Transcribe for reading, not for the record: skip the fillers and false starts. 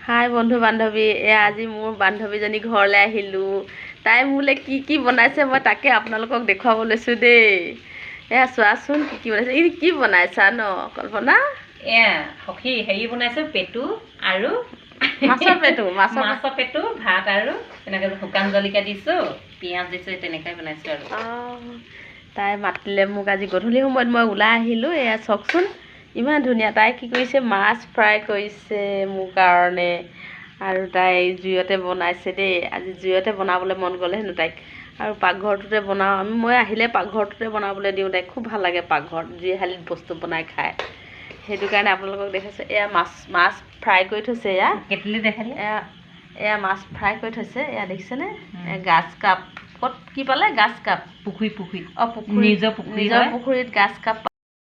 হাই বন্ধু বান্ধৱী, আজি মোৰ বান্ধৱীজনী ঘৰলৈ আহিলোঁ। তাই মোলৈ কি কি বনাইছে মই তাকে আপোনালোকক দেখুৱাব লৈছোঁ দেই। চোৱাচোন কি কি বনাইছে। কি বনাইছা ন কল্পনা? সখী হেৰি বনাইছোঁ, পেটু আৰু মাছৰ পেটু। মাছৰ পেটু, ভাত আৰু তেনেকৈ শুকান জলকীয়া দিছোঁ, পিঁয়াজ দিছোঁ, তেনেকৈ বনাইছোঁ আৰু। তাই মাতিলে মোক আজি গধূলি সময়ত মই ওলাই আহিলোঁ। চাওকচোন ইমান ধুনীয়া। তাই কি কৰিছে, মাছ ফ্ৰাই কৰিছে মোৰ কাৰণে, আৰু তাই জুইতে বনাইছে দেই। আজি জুইতে বনাবলৈ মন গ'লে হেনো তাইক, আৰু পাকঘৰটোতে বনাওঁ আমি। মই আহিলে পাকঘৰটোতে বনাবলৈ দিওঁ তাইক। খুব ভাল লাগে পাকঘৰত জুইশালিত বস্তু বনাই খায়। সেইটো কাৰণে আপোনালোকক দেখাইছোঁ। মাছ ফ্ৰাই কৰি থৈছে। কেটলি দেখালে। মাছ ফ্ৰাই কৰি থৈছে। দেখিছেনে? গাছ কাপ ক'ত কি পালে? গাছ কাপ। পুখুৰী। পুখুৰী, নিজৰ পুখুৰীত গাছ কাপ